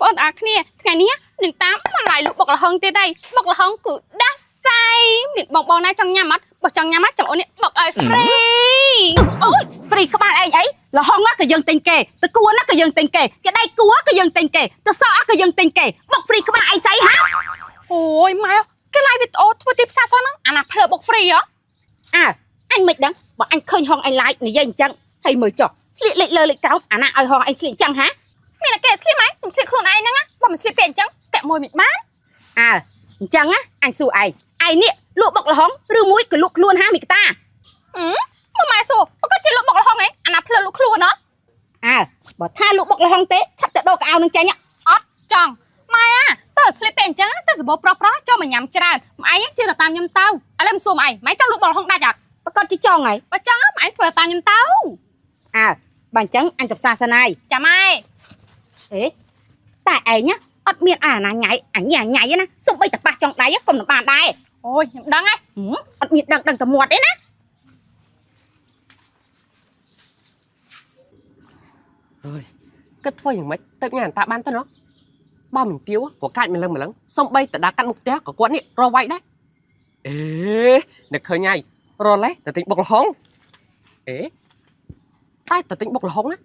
បងតាគ្នាថ្ងៃនេះនឹងតាមមកឡាយលក់បុកលហុងទៀតហើយបុកលហុងគឺដាស់សៃមានបងណាចង់ញ៉ាំអត់បើចង់ញ៉ាំចាំអូននេះបុកឲ្យហ្វ្រីអូយហ្វ្រីក្បាលឯងអីលហុងក៏យើងទិញគេតគួនក៏យើងទិញគេគេដៃគួក៏យើងទិញគេតសក់ក៏យើងទិញគេបុកហ្វ្រីក្បាលឯងស្អីហ่าអូយម៉ែគេឡាយវីដេអូធ្វើទីផ្សារសោះហ្នឹងអាណាភ្លើបុកហ្វ្រីហ៎អញមិនដឹងបើអញឃើញហងអញឡាយនិយាយអញ្ចឹងហើយមើលចុះស្លៀកលេខលើលេខក្រោមអាណាឲ្យហងអញស្លៀកអញ្ចឹងហាមានតែគេស្លៀកម៉ែខ្ញុំស្លៀកខ្លួនឯងហ្នឹងបើមិនស្លៀកពាក់អញ្ចឹងតាក់មួយមិនបានអញ្ចឹងអញសួរឯងនេះលក់បុកលហុងឬមួយក៏លក់ខ្លួនហាមីកតាមកម៉ែសួរបើគាត់ជាលក់បុកលហុងឯងអាណាភ្លើលក់ខ្លួនហ៎បើថាលក់បុកលហុងទេឆាប់ទៅដោកៅនឹងចាញ់អត់ចង់ម៉ែតើស្លៀកពាក់អញ្ចឹងទៅសបោប្រោះចូលមកញ៉ាំច្រើនម៉ែជឿទៅតាមខ្ញុំទៅឥឡូវមិនសួរម៉ែម៉ែចង់លក់បុកលហុងដាច់អត់បើគាត់ជិះចង់ហើយបើចង់ម៉ែធ្វើតាមខ្ញុំទៅបើអញ្ចឹងអញទៅផ្សារសិនហើយចាម៉ែតែឯងអត់មានអាណាញ៉ៃអញញ៉ៃណាសុំបីតប៉ះចង់ដៃកុំនឹងបានដែរអូយខ្ញុំដឹងហើយអត់មានដឹងតែមាត់ទេណាអើយគិតធ្វើយ៉ាងម៉េចទៅញ៉ាំតាបានទៅណោះបើមិនទៀវក៏កាច់ម្លឹងសុំបីតដាកាត់មុខផ្ទះក៏គាត់នេះរវាយដែរនឹកឃើញហើយរលេទៅទិញបុកលហុងតែទៅទិញបុកលហុងណា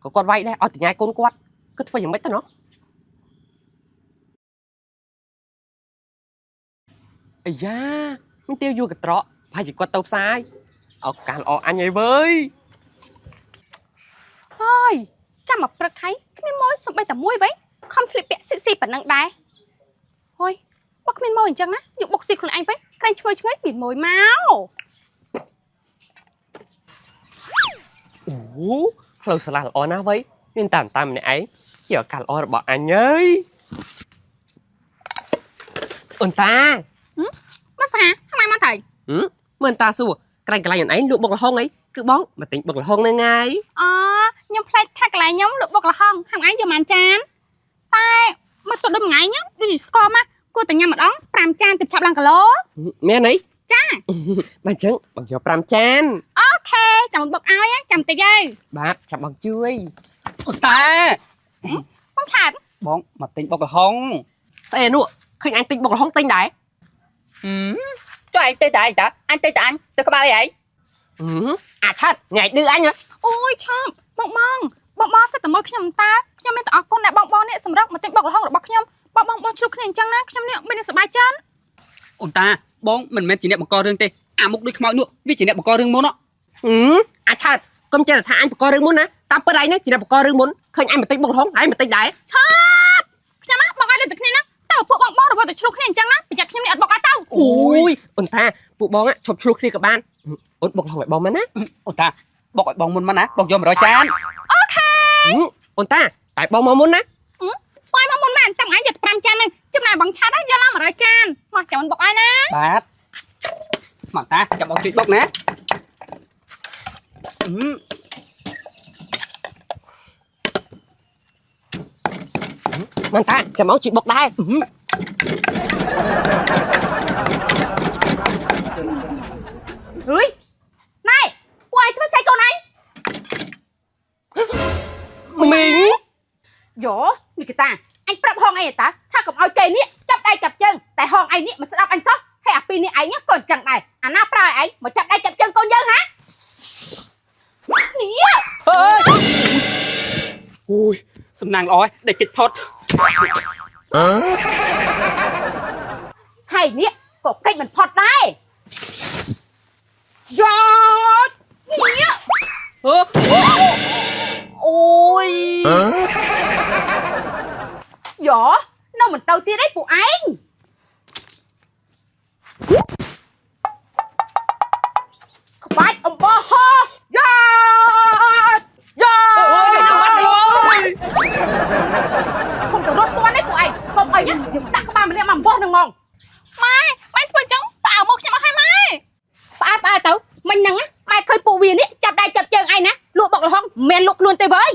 ក៏គាត់វាយដែរឲ្យតញ៉ាយកូនគាត់គិតធ្វើយ៉ាងម៉េចទៅណោះអាយ៉ាមិនទៀវយូរកត្រកប្រហែលជាគាត់ទៅផ្សារឱកាសល្អអញអីវើយហើយចាំមកព្រឹកខៃគ្មានម៉ួយសំបីតែមួយវិញខំស្លៀកពាក់ស៊ីប៉ុណ្ណឹងដែរហុយបើគ្មានម៉ួយអញ្ចឹងណាយកបុកស៊ីខ្លួនឯងវិញក្រែងឈ្ងុយមានម៉ួយមកអូផ្លូវស្លាស់ល្អណាស់វៃមានតាមម្នាក់ឯងជាឱកាសល្អរបស់អញហើយអូនតាមកសាថ្មមកទៅមើលតាសួរក្រែងកន្លែងអូនឯងលក់បុកលហុងអីគឺបងមកទិញបុកលហុងនឹងហើយខ្ញុំផ្លែកថាកន្លែងខ្ញុំលក់បុកលហុងហាំឯងយកប៉ុន្មានចានតែមកទៅដល់មួយថ្ងៃខ្ញុំដូចស្គមមកគួរតែញ៉ាំម្ដង5ចានទៅចាប់ឡើងគីឡូមែនអីចាបើអញ្ចឹងបងយក5ចានអូខេចាំបុកឲ្យចាំតិចហើយបាទចាំបងជួយអូតាបងឆាតបងមកទិញបុកលហុងស្អីនោះឃើញអញទិញបុកលហុងទិញដែរចុះឯងទៅតែអញទៅក្បាលអីឯងឆាត់ញ៉ៃឌឺអញអូយឆប់បងសិតតែមើលខ្ញុំតាខ្ញុំមានតែអរគុណដែលបងនេះសម្រាប់មកទិញបុកលហុងរបស់ខ្ញុំបងជ្រុះគ្នាអញ្ចឹងណាខ្ញុំនេះមានសប្បាយចិត្តអូនតាបងមិនមែនជាអ្នកបង្ករឿងទេអាមុខដូចខ្មោចនោះវាជាអ្នកបង្ករឿងមុនឆាត់កុំចេះតែថាអញបង្ករឿងមុនណាតាមពិតឯងនេះជាអ្នកបង្ករឿងមុនឃើញអញមកទិញបុកលហុងឯងមកទិញដែរឆាប់ខ្ញុំមកឲ្យលើតែគ្នាណាតើពួកបងរបស់តែជ្រុះគ្នាអញ្ចឹងណាប្រយ័ត្នខ្ញុំនេះអត់បុកឲ្យទៅអូយអូនតាពួកបងឈប់ជ្រុះគ្នាក៏បានអូនបុកលហុងឲ្យបងមែនណាអូនតាបុកឲ្យបងមុនមកណាបងយក100ចានអូខេអូនតាតែបងមកមុនណាបងមកមុនមែនតាំងឯងយក5ចានហ្នឹងចំណាយបងឆាតយកឡើង100ចានមកចាំបុកឲ្យណាបាទមកតាចាំបងជួយបុកណាមកតាចាំមកជួយបុកដែរអើយណែពួកឯងធ្វើស្អីកូនឯងមីងយោមីកតាអញប្រាប់ហងឯងតាថាកុំឲ្យគេនេះចាប់ដៃចាប់ជើងតែហងឯងនេះមិនស្ដាប់អញសោះហើយអាពីរនេះឯងក៏អញ្ចឹងដែរអាណាប្រើឯងមកចាប់ដៃចាប់ជើងកូនយើងហានេះអូយសំណាងល្អឯងដេកគិតផុតហើយនេះក៏កិច្ចមិនផុតដែរយ៉ានេះអូយយោនៅមិនទៅទៀតទេពួកឯងក្បាច់អំបោះហោយ៉ាអូយដល់បាត់ហើយកុំទៅរត់ទាន់ទេពួកឯងកុំអីខ្ញុំដាក់ក្បាលម្លាក់មកអំបោះនឹងហ្មងម៉ែធ្វើអញ្ចឹងប៉ាឲ្យមកខ្ញុំអស់ហើយម៉ែផ្អាតទៅមិញហ្នឹងម៉ែឃើញពួកវានេះចាប់ដៃចាប់ជើងឯងណាលក់បុកលហុងមិនមែនលក់ខ្លួនទេវើយ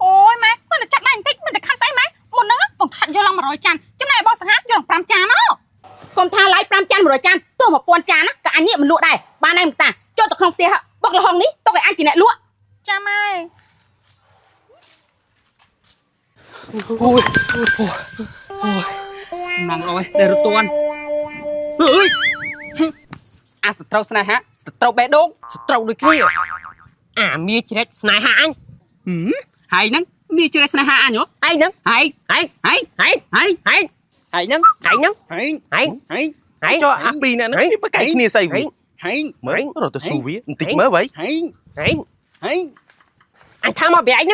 អូយម៉ែគាត់តែចាប់ដៃបន្តិចមិនតែខាត់ស្អីម៉ែមុនហ្នឹងបងខាត់យកឡើង100ចានចំណែកបងសង្ហាយកឡើង5ចានហ៎កុំថាឡាយ5ចាន100ចានទោះ1000ចានណាក៏អញនេះមិនលក់ដែរបានឯងតាចូលទៅក្នុងផ្ទះបុកលហុងនេះទុកឲ្យអញជាអ្នកលក់ចាម៉ែ ôi nặng rồi để rút tuôn ơi à sờ trâu này hả sờ trâu bé đốt sờ trâu đôi kia à mía chết này hả anh hay nắng mía chết này hả anh nhở hay nắng hay nắng hay cho áp pin nè nó biết cái kia xây vậy hay mới rồi tôi xù vía tịch mới vậy hay anh tham mà bị anh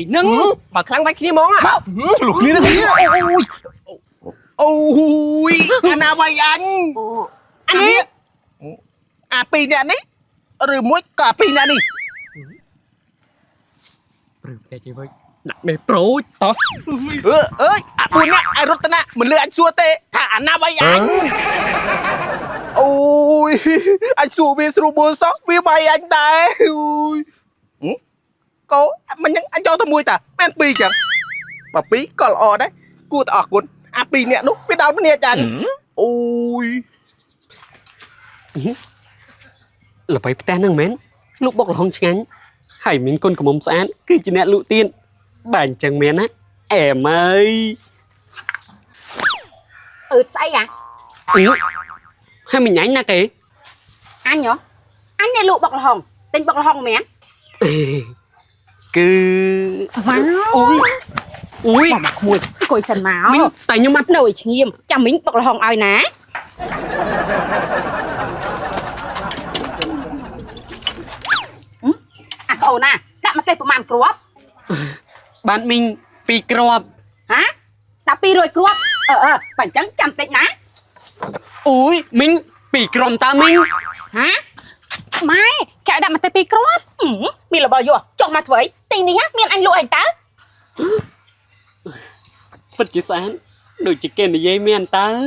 nắng bà khăn vách kia món à lục kia nó ôi anh nào vậy anh đi áp pin nè anh ấy rồi muối cả pin nè đi nặng mê pro to ơi buồn nè ai rút nè mình lừa anh xua tê thả anh nào vậy anh ôi anh xua về xua buồn sót về bay anh đây ôi cô mình anh cho tôi mui ta men pi chẳng bà pí còn o đấy cua ta cuốn à pi nè lúc biết đâu nè chẳng ôi là phải tên năng mến lúc bọc là không chán hay mình con của mông sáng cứ chỉ nè lụ tiên bàn chẳng mến á em ơi say à hay mình nhánh na kì anh nhở anh này lụ bọc là hồng tên bọc là hồng mẹ cứ ui mà mùi coi sần máu mình tại nhưng mắt nồi nghiêm chả mình bọc là hồng ai ná à cậu nè đã mà tên của màn crop bạn mình pi crop hả đã pi rồi crop bản trắng chăm tên ná ui mình pi crom ta mình hả mai kẹo đậm mà tay pi crop mi là bao nhiêu chọn mặt với tình này á miền anh lụa anh ta phân chỉ sáng đồ chỉ kèn để dây men ta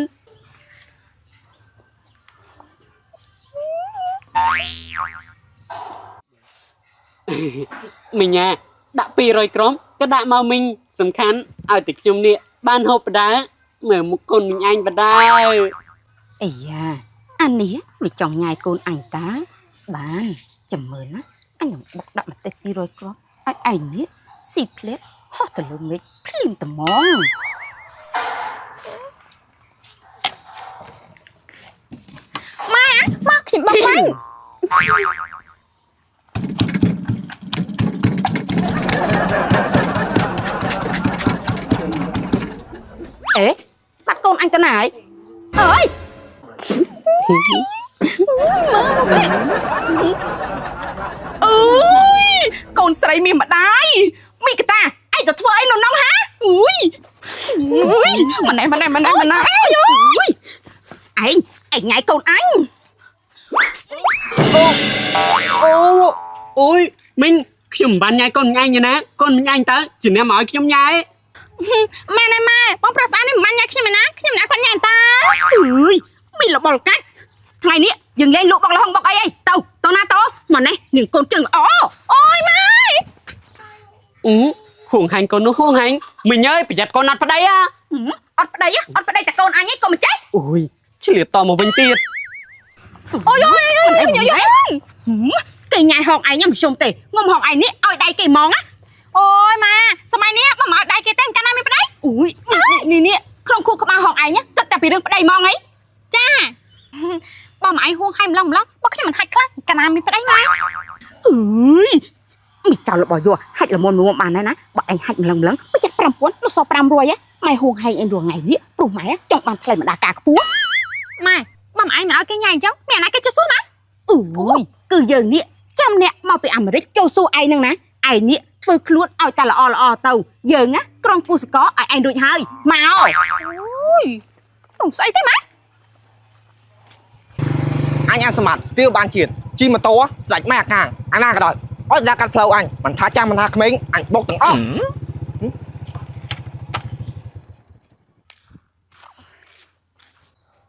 mình nha đã pi rồi crom cái đại màu mình sầm khăn ở tiệc chung nè ban hộp đá mở một con mình anh và đai ây à anh ní bị chồng nhai con anh ta bạn chầm mờ á anh bọc đậm mà tay pi rồi crop anh ní xì plét hot từ lưng mấy phim tầm món mai á bác chỉ bác anh ế bắt con anh ta này ơi ơi con sấy mi mà đai mi cái ta anh ta thua anh nó nóng hả ui mà này ui anh nhảy con anh ôi mình chùm ban nhai con anh như nè con anh ta chỉ nè mọi trong nhai mai này mai bóng pra sáng này man nhạc khi mà ná con nhà ta ui mi là bò cách ngày nè dừng lên lụ bọc là không bọc ai tao na tao mà này những con chừng ôi mai huồng hành con nó huồng hành mình ơi phải giặt con nát vào đây á ọt vào đây ta con anh ấy con mà chết ui chỉ liệt to một bên tiệt ôi cây nhai hòn ai nhá mà xông tề ngom hòn ai nè ôi đây cây món á ôi mà sao mai nè mà đây kia tên cái này mới đây ui nè không khu không hòn ai nhá tất cả bị đừng đây món ấy cha bao mà ai huông hay lòng bác khi mình hạch lắm cái này mới đây mai ui mày chào là bỏ vô hạch là môn bàn này ná bọn anh hạch lần mới chắc pram cuốn nó so pram rồi á mày huông hay anh đùa ngày nè bùng mày á trong bàn play mà đà cả cú mai bao mà ai mà nói cái nhai chứ mẹ nói cái cho số má ui cứ giờ nè chăm nè mau bị ăn mà đấy cho số ai nâng ná ai nè vừa luôn oi ta là o tàu giờ á con cu có ai anh đuổi hơi mau ui không xoay thế má anh ăn sầm mặt tiêu ban chuyện chi mà to sạch mẹ càng anh ăn cái đòi ôi ra cắt phâu anh mình thả chăm mình thả mình anh bốc từng óc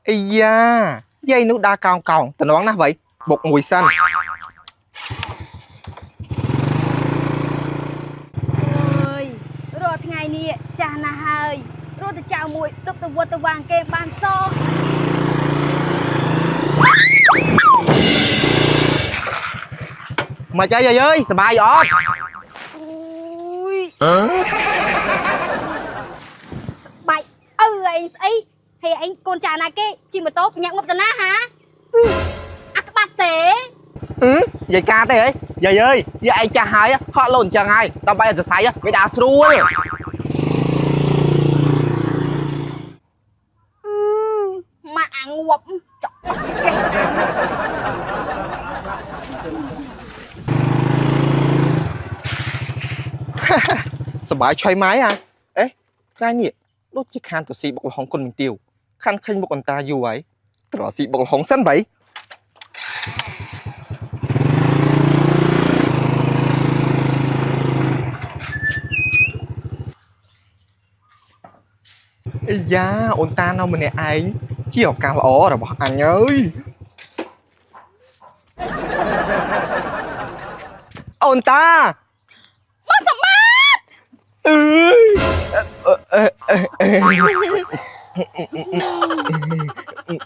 ây da dây nó đa cao tình đoán nó vậy bột mùi xanh ơi rồi ngày nè cha na hơi rồi từ chào mùi đục từ vượt từ vàng kê bàn so mà chơi ơi sờ bài gió ui con trà này kê chị mà tốt nhận một tấn á hả các bạn tế vậy ca thế ấy vậy ơi vậy anh cha hai á họ lộn chẳng ai tao bây giờ say á cái đá xui mà ăn ngọc chọc chị kê สบายใช่ไหมอ่ะเอ๊ะใช่เนี่ยรถจะคานตัวสีบอกหองคนมันเตียวคันขึ้นบอกอันตาอยู่ไว้ตลอดสีบอกหองเส้นไหวไอ้ยาอันตาเอามาเนี่ยไอ้เกี่ยวกลางล้อหรอบอกอันเอ้ยอันตา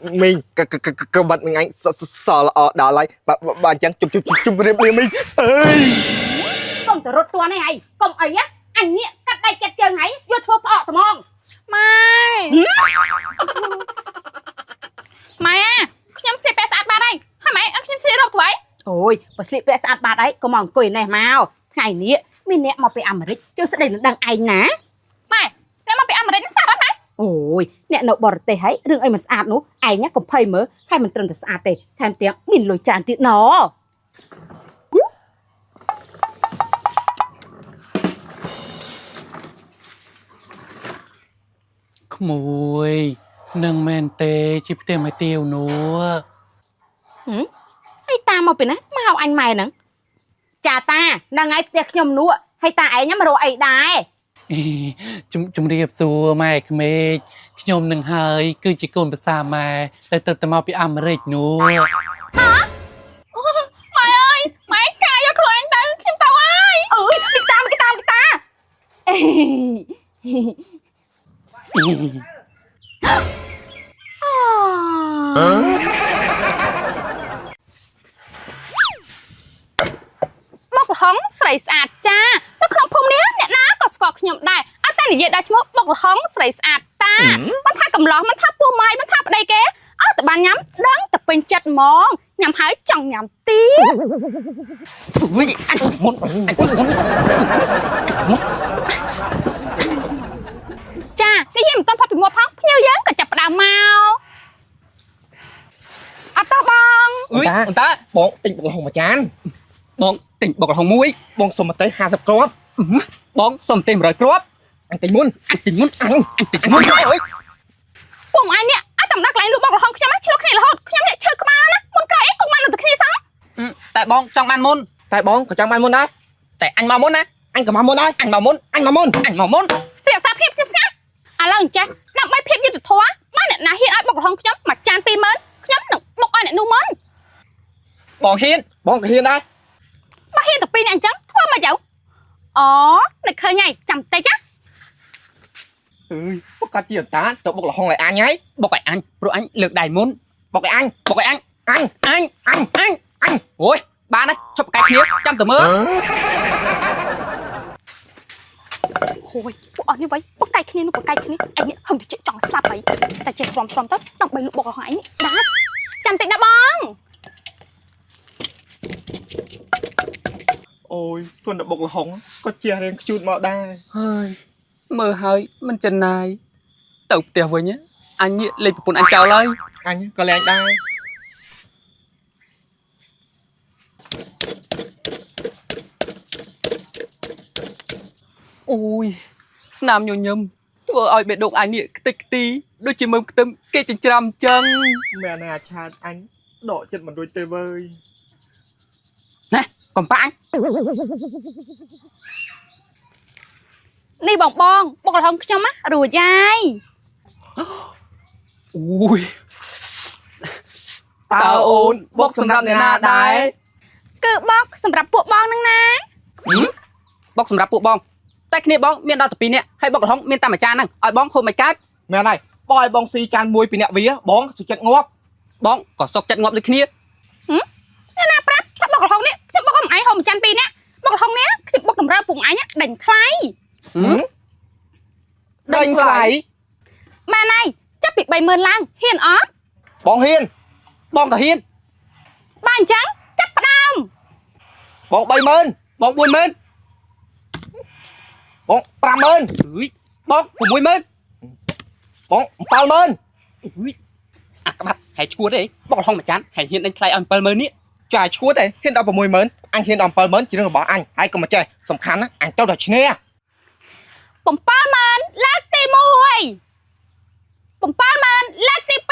mình cơ bật mình anh sợ là ở đảo lại bà chẳng chụp mình ơi con từ rốt tua này hay con ấy á anh nghĩa cắt đây chặt chân ấy vô thua phọ tầm mong ម៉ែខ្ញុំស្លៀកពាក់ស្អាតបាតហើយហើយម៉ែឲ្យខ្ញុំស្លៀករ៉ូបធ្វើអី ôi bà slip vẽ sát bà đấy có mong cười này mau ngày nĩa mình nè mà bị ẩm rít chưa sẽ đây là đằng ai ná ម៉ែអ្នកមកពីអាមេរិកនឹងស្អាតអត់ម៉ែ ôi nè nậu bò tê hay rừng ai mà sát nó ai nhá còn phơi mớ hay mình trần sát tê thêm tiếng mình lùi tràn tiếng nó ក្មួយនឹងមែនទេជាផ្ទះមកទៀវនោះ hay ta mau bên á mau anh mày nè chà ta đang ai tiếc nhom nụ hay ta ấy nhá mà rồi ấy đai ជំរាបសួរម៉ែក្មេកខ្ញុំនឹងហើយគឺជាកូនប្រសាម៉ែដែលទៅមកពីអាមេរិកនោះ ម៉ែអើយម៉ែកាយកខ្លួនឯងទៅខ្ញុំទៅហើយ ơi cái taបុកល្ហុងស្រីស្អាតចានៅក្នុងភូមិនេះអ្នកណាក៏ស្គាល់ខ្ញុំដែរអត់តែនិយាយដល់ឈ្មោះបុកល្ហុងស្រីស្អាតតាមិនថាកំឡោះមិនថាពោះម៉ាយមិនថាប្តីគេអត់តែបានញ៉ាំដឹងតែពេញចិត្តហ្មងញ៉ាំហើយចង់ញ៉ាំទៀត ui anh muốn ចានិយាយមិនទាន់ផុតពីមាត់ផងភ្ញៀវយើងក៏ចាប់ផ្ដើមមកអត់តោះបង ui anh ta បងទិញបុកល្ហុងមួយចាន បងទិញបុកល្ហុងមួយ បងសុំមកទៅ50គ្រាប់ បងសុំទិញ100គ្រាប់ អញទិញមុន អញទិញមុន អញ ទិញមុន អើយ ពួកម៉ែនេះអត់តែម្ដងកន្លែងលក់បុកល្ហុងខ្ញុំឆ្លោះគ្នារហូតខ្ញុំនេះឈឺក្បាលណាមុនក្រោយអីក៏មកនៅតែគ្នាសោះ តែបងចង់បានមុន តែបងក៏ចង់បានមុនដែរ តែអញមកមុនណា អញក៏មកមុនដែរ អញមកមុន អញមកមុន អញមកមុន រក្សាភាពស្ងាត់ឥឡូវអញ្ចេះដើម្បីភាពយុត្តិធម៌មកអ្នកណាហ៊ានឲ្យបុកល្ហុងខ្ញុំមួយចាន20000ខ្ញុំនឹងបុកឲ្យអ្នកនោះមុន បងហ៊ាន បងក៏ហ៊ានដែរ មកហ៊ានតែពីរអ្នកអញ្ចឹងធ្វើមកទៅអូនឹកឃើញហើយចាំតិចណា អើយបុកកាត់ជាអតាទៅបុកល្ហុងឲ្យអញហើយ បុកឲ្យអញព្រោះអញលើកដៃមុន បុកឲ្យអញ បុកឲ្យអញ អញ អញអូយបានហើយឈប់ប្រកែកគ្នាចាំទៅមើល ហូយពួកអស់នេះវិញបុកកាយគ្នានោះបុកកាយគ្នាឯងនេះហឹងទៅចង់ស្លាប់ហើយតែចេះទ្រាំទៅដើម្បីលក់បុកល្ហុងឯងនេះដាច់ចាំតិចណាបង អូយខ្លួនតែបុកល្ហុងក៏ជារៀងខ្ជូតមកដែរ ហើយមើលហើយមិនចិនណាយទៅផ្ទះវិញអញលេខប្រពន្ធអញចោលហើយ អញក៏លែងដែរ អូយស្នាមញញឹមធ្វើឲ្យបេះដូងអញនេះខ្ទេចខ្ទីដូចជាមើមខ្ទឹមគេចិញ្ច្រាំអញ្ចឹង មែនអាឆាតអញដកចិត្តមិនរួចទេវើយ ណាកំប៉ាអញ នេះបងបុកល្ហុងខ្ញុំណារួចហើយ អូយ តើអូនបុកសម្រាប់អ្នកណាដែរ គឺបុកសម្រាប់ពួកបងនឹងណា បុកសម្រាប់ពួកបងតែគ្នាបងមានដល់តែ2នាក់ហើយបុកល្ហុងមានតែមួយចានហ្នឹងឲ្យបងហូបមិនកើត មែនហើយបងឲ្យបងស៊ីចានមួយពីអ្នកវាបងសុចិត្តងាប់ បងក៏សុកចិត្តងាប់ដូចគ្នា អ្នកណាប្រាប់ថាបុកល្ហុងនេះខ្ញុំបុកឲ្យឯងហូបមួយចាន2នាក់បុកល្ហុងនេះខ្ញុំបុកតម្រូវពុកអញដេញថ្លៃ ដេញថ្លៃ បានហើយចាប់ ពី30,000ឡើងហ៊ានអត់ បងហ៊ាន បងក៏ហ៊ាន បើអញ្ចឹងចាប់ផ្ដើម បង30,000 បង40000 បង50,000 អុយបង60000 បង70,000 អុយអាក្បាត់ហែឈួតទេបងហងមួយចានហែហ៊ានដេញថ្លៃឲ្យ70000នេះ ចាឈួតទេហ៊ានដល់60,000អញហ៊ានដល់70,000ជារឿងរបស់អញហើយកុំមកចេះសំខាន់ណាអញទៅតែឈ្នះ 70,000លើកទី1 70,000លើកទី2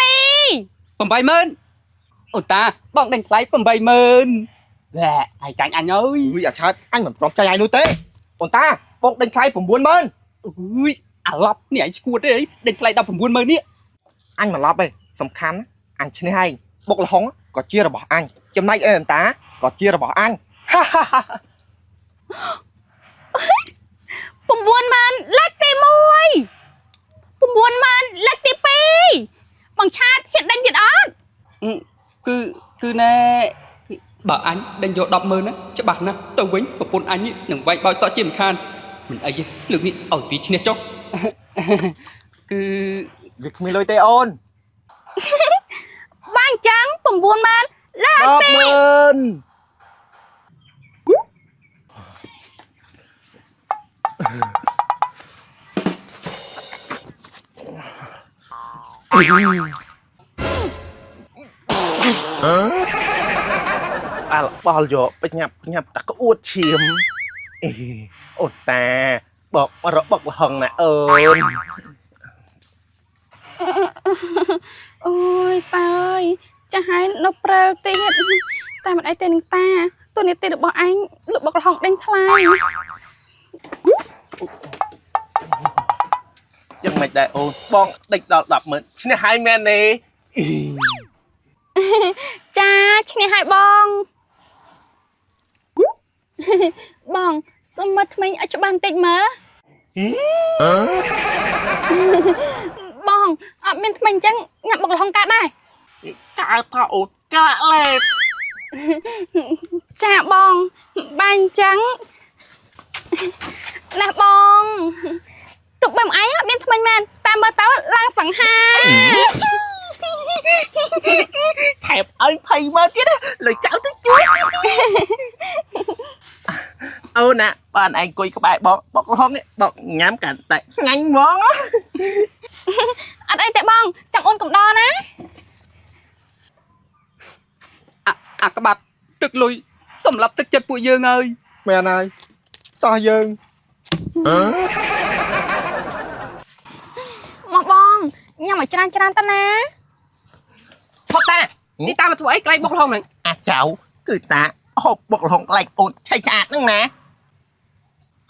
80000អូនតាបងដេញថ្លៃ80000វ៉ែហើយចាញ់អញអើយ អុយអាឆើតអញមិនព្រមចាយឯងនោះទេអូនតាបងដេញថ្លៃ90,000 អុយអាឡប់នេះឯងឈួតទេដេញថ្លៃដល់90000នេះ អញមិនឡប់ទេសំខាន់អញឈ្នះឯងបុកលហុងក៏ជារបស់អញចំណែកអីអូនតាក៏ជារបស់អញ 90,000លើកទី1 90,000លើកទី2បងឆាតហ៊ានដេញទៀតអត់ គឺណែបើអញដេញយក100000ណាច្បាស់ណាស់ទៅវិញប្រពន្ធអញនេះនឹងវាយបោចសក់ជាមិនខានមិនអីទេលើកនេះឲ្យវាឈ្នះចុះ គឺ វាគ្មានលុយទេអូន បើអញ្ចឹង90,000លើកទី 10,000 អាល់បល់យកបញ្ញាប់តាក្អួតឈាមអេអូនតាបករបុកលហុងណាអូន អូយតើអើយចាស់ហើយនៅព្រើលទៀតតែមិនអីទេនឹងតាទូនីតិរបស់អញលក់បុកលហុងដេញថ្លៃ យ៉ាងម៉េចដែរអូនបងដេញដល់10,000ឈ្នះហើយមែនទេ ចាឈ្នះហើយបង បងសុំមើលថ្មីឲ្យច្បាស់បន្តិចមើលបងអត់មានថ្មីអញ្ចឹងញ៉ាំបុកលហុងកើតដែរ កើថាអូនកាក់លេប ចាបងបាញ់អញ្ចឹងណាបងទុកបែមអីអត់មានថ្មីមែនតែមើលទៅឡើងសង្ហា ថែបឲ្យ20,000ទៀតលុយចៅទៅជួយអូនណាបានឯងអង្គុយក្បែរបងបុកលហុងនេះបុកញ៉ាំកាន់តែញ៉ាញ់ហ្មង អត់អីទេបងចាំអូនកំដរណា អាក្បាត់ទឹកលុយសម្រាប់ទឹកចិត្តពួកយើងហើយ មែនហើយតោះយើង មកបងញ៉ាំឲ្យច្រើនទៅណា ផុតតានេះតាមកធ្វើអីក្លែងបុកលហុងហ្នឹង អាចៅគឺតាហូបបុកលហុងក្លែកអូនឆៃឆ្អាតហ្នឹងណា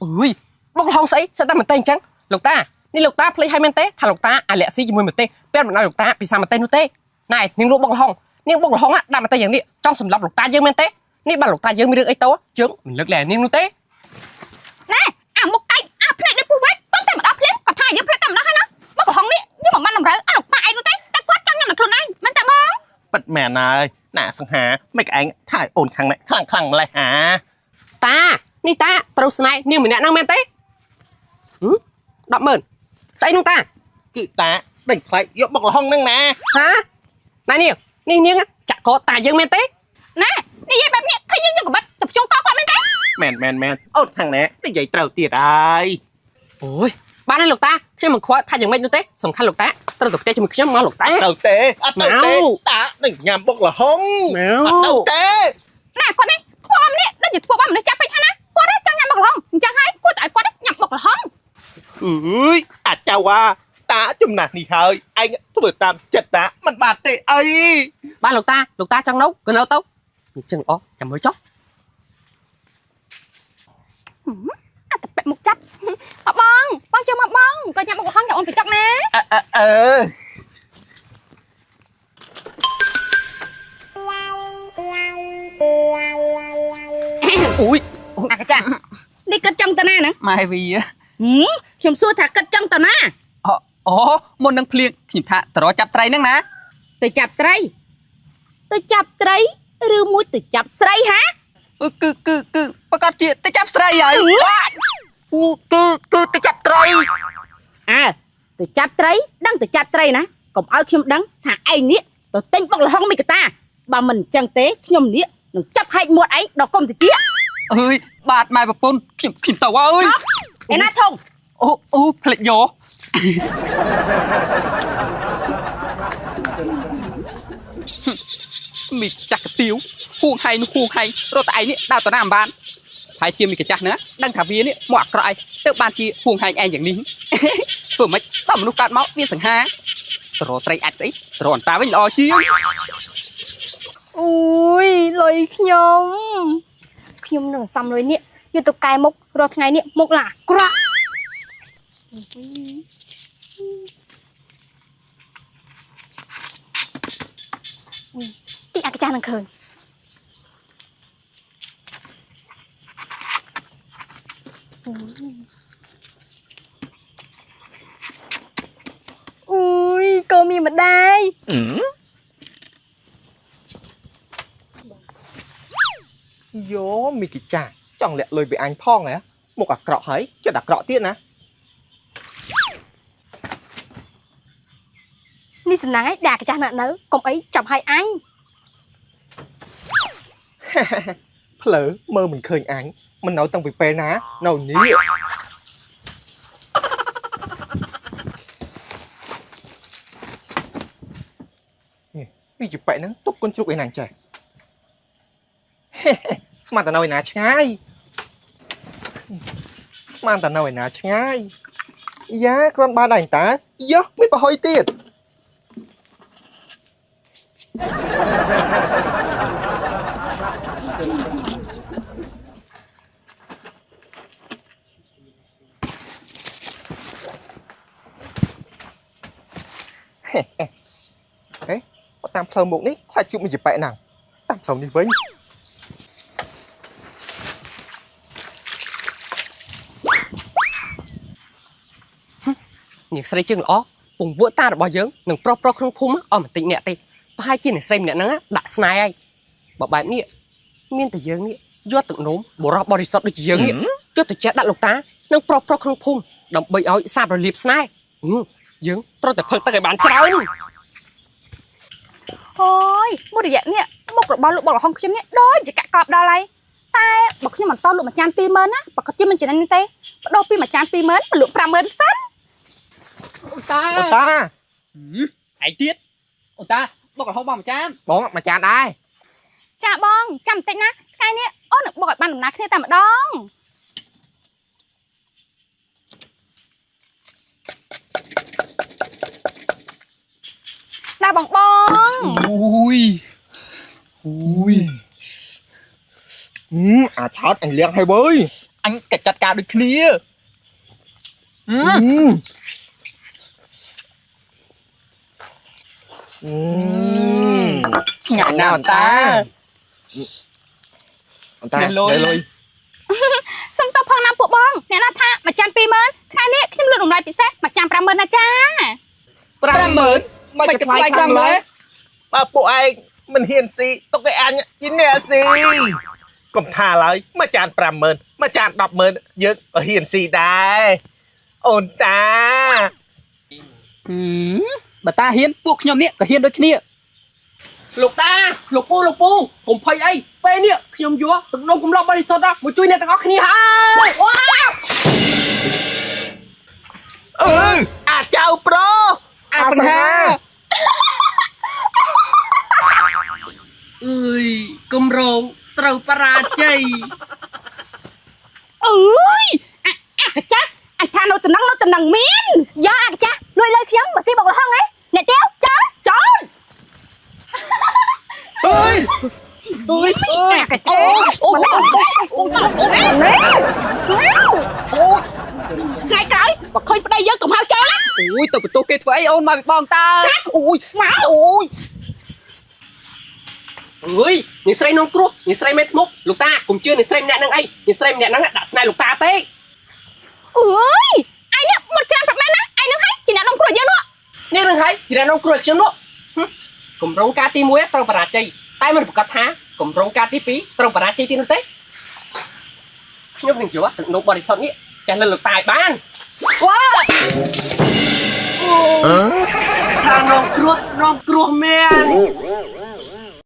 អុយបុកលហុងស្អីសិតតែមិនទេអញ្ចឹងលោកតានេះលោកតាភ្លេចឲ្យមែនទេថាលោកតាអាលាក់ស៊ីជាមួយម្ទេសពេលមិនដល់លោកតាពិសាម្ទេសនោះទេណែនាងលក់បុកលហុងនាងបុកលហុងដាក់ម្ទេសយ៉ាងនេះចង់សម្លាប់លោកតាយើងមែនទេនេះបើលោកតាយើងមានរឿងអីតោយើងមិនលើកលែងនាងនោះទេ ណែអាមុខកាច់អាភ្នែកដូចពុះវិញប៉ុន្តែម្ដងភ្លាមក៏ថាយើងភ្លេចតែម្ដងហើយណាបុកលហុងនេះយើងមិនបានតម្រូវអាលោកតាឯងនោះទេតែគាត់ចង់ញ៉ាំដល់ខ្លួនឯងមិនតែបង ប៉ិតមែនហើយណាសង្ហាមិនឯងថាអូនខាងនេះខ្លាំងម្លេះហា តានេះតាត្រូវស្នេហ៍នាងម្នាក់ហ្នឹងមែនទេ100000ស្អីនោះតា គឺតាដេញថ្លៃយកបុកលហុងហ្នឹងណា ហាណែនេះនាងចាក់កតាយើងមែនទេ ណែនិយាយបែបនេះឃើញយើងយកកបិតទៅភ្ជុំកគាត់មែនទេ មែនអូនខាងនេះនិយាយត្រូវទៀតហើយ អូយបានហើយលោកតាខ្ញុំមិនខ្វល់ថាយ៉ាងម៉េចនោះទេសំខាន់លោកតាត្រូវទៅផ្ទះជាមួយខ្ញុំមកលោកតា ទៅទេអត់ទៅទេតានឹងញ៉ាំបុកលហុងអត់ទៅទេ ណែគាត់នេះធំនេះដូចជាធ្វើបាបមនុស្សចាប់ពេកហ្នឹងណាគាត់ចង់ញ៉ាំបុកលហុងអញ្ចឹងហើយគាត់ឲ្យគាត់ញ៉ាំបុកលហុង អើយអាចៅតាចំណាស់នេះហើយឯងធ្វើតាមចិត្តតាមិនបាត់ទេអី បានលោកតាចង់នៅក៏នៅទៅអញ្ចឹងល្អចាំមើលចុះ អាតែពាក់មុខចាប់បងជើមកបងក៏ញ៉ាំបុកលហុងចាំអូនបញ្ចុកណា អឺ អូយ អាកាចានេះគិតចង់ទៅណាហ្នឹង ម៉ែវី ខ្ញុំសួរថាគិតចង់ទៅណា អូមុននឹងភ្លៀងខ្ញុំថាតរចាប់ត្រីហ្នឹងណា ទៅចាប់ត្រីឬមួយទៅចាប់ស្រីហា គឺប្រកាសជាទៅចាប់ស្រីហើយគឺទៅចាប់ត្រី ទៅចាប់ត្រីដឹងទៅចាប់ត្រីណា កុំឲ្យខ្ញុំដឹងថាឯងនេះទៅទិញបុកលហុងមីកាតាបើមិនអញ្ចឹងទេខ្ញុំនេះនឹងចាប់ហែកមាត់ឯងដល់កុំតិច អើយបាទម៉ែប្រពន្ធខ្ញុំទៅអើយ ឯណាធំ អូផ្លេចយកមីចាស់កាទៀវហួងហៃនោះហួងហៃរត់តែឯងនេះដើរទៅណាមិនបានហើយជាមីកាចាស់ណាដឹងថាវានេះមកអាក្រក់ឯងទៅបានជាហួងហៃឯងយ៉ាងនេះធ្វើម៉េចបើមនុស្សកើតមកវាសង្ហាត្រត្រីអាចស្អីត្រអន្តាវិញល្អជាង អូយលុយខ្ញុំនឹងសំលុយនេះយកទៅកែមុខរាល់ថ្ងៃនេះមុខឡាអាក្រក់ទីអាកាចាស់នឹងឃើញអូយកូនមានម្ដាយ យោមីគីចាចង់លាក់លុយពីអញផងហ៎មុខអាក្រក់ហើយចិត្តអាក្រក់ទៀតណា នេះសំណាងឯងដាក់កាចាស់នៅកុំអីចាប់ឲ្យអញ ភ្លើមើលមិនឃើញអញមិននៅតាំងពីពេលណានៅនេះពីជប៉ែហ្នឹងទុកកូនជ្រូកឯណាចេះ ស្មានតែនៅឯណាឆ្ងាយស្មានតែនៅឯណាឆ្ងាយយ៉ាគ្រាន់បានដែរតាយោមានប្រហុយទៀត ហេតាមផ្លូវមុខនេះខ្លាចជួបមានជប៉ែណាស់តាមផ្លូវនេះវិញ នាងស្រីជើងល្អពងវក់តារបស់យើងនឹងប្រុសក្នុងភូមិអស់បន្តិចអ្នកទេប្រហែលជានាងស្រីម្នាក់ហ្នឹងដាក់ស្នេហ៍ហើយបើបែបនេះមានតែយើងនេះយកទឹកនោមបរោះបរិសុទ្ធដូចជាយើងនេះយកទៅចែកដាក់លោកតានឹងប្រុសក្នុងភូមិដើម្បីឲ្យសាបរលាបស្នេហ៍យើងត្រូវតែផឹកទឹកឲ្យបានច្រើន អូយមួយរយៈនេះមុខរបស់លោកបុកលហុងខ្ញុំនេះដូចជាកាក់កប់ដល់ហើយតែបើខ្ញុំមិនតលក់មួយចាន 20000 ណាបើគាត់ជាមិនចំណេញទេបដូរពីមួយចាន 20000 មកលក់ 50000 សិន អូតា អូតា ឯងទៀតអូតាបុកលហុងបងមួយចាន បងមួយចានដែរ ចាបងចាំបន្តិចណាថ្ងៃនេះអូននឹងបុកឲ្យបានដំណើរគ្នាតែម្ដងដល់បង អូយ អាឆោតអញលៀងហើយវើយ អញកិច្ចចាត់ការដូចគ្នា ឆ្ងាញ់ណាស់អូតា អូតាលុយ សុំតបផងណាពួកបងអ្នកណាថាមួយចាន 20000 ថ្ងៃនេះខ្ញុំលក់តម្លៃពិសេសមួយចាន 50000 ណាចា 50000 មិនថ្លៃខ្លាំងណាស់បើពួកឯងមិនហ៊ានស៊ីទុកឲ្យអញជីអ្នកស៊ីកុំថាឡើយមួយចាន 50000 មួយចាន 100,000 យើងក៏ហ៊ានស៊ីដែរអូនតា បើតាហ៊ានពួកខ្ញុំនេះក៏ហ៊ានដូចគ្នា លោកតាលោកពូកុំភ័យអីពេលនេះខ្ញុំយកទឹកនោមកំឡុងបរិសុទ្ធមកជួយអ្នកទាំងអស់គ្នាហើយ អាចៅប្រូអាសង្ហា អើយគម្រោងត្រូវបរាជ័យ អើយអាកាចាស់អញថានៅតំណឹងមាន យកអាកាចាស់លុយខ្ញុំមកស៊ីបុកលហុងឯងអ្នកទៀវចោល អើយ អាកាចាស់អូថ្ងៃក្រោយបើឃើញប្តីយើងកុំហៅចូលណា អូយទៅបន្ទោសគេធ្វើអីអូនមកពីបងតា អូយស្មាអូយ អើយនាងស្រីនំគ្រោះនាងស្រីមេធ្មប់លោកតាកុំជឿនាងស្រីម្នាក់ហ្នឹងអីនាងស្រីម្នាក់ហ្នឹងដាក់ស្នេហ៍លោកតាទេ អើយឯនេះមកច្រើនប្រមែនណាឯនឹងហើយជាអ្នកនំគ្រោះយើងនោះ នេះនឹងហើយជាអ្នកនំគ្រោះខ្ញុំនោះគម្រោងការទី1ត្រូវបរាជ័យតែមិនប្រកាសថាគម្រោងការទី2ត្រូវបរាជ័យទៀតនោះទេខ្ញុំនឹងយកទឹកនោមបរិសុទ្ធនេះចាស់លើលោកតាឲ្យបាន ថា น้องครัวแม่น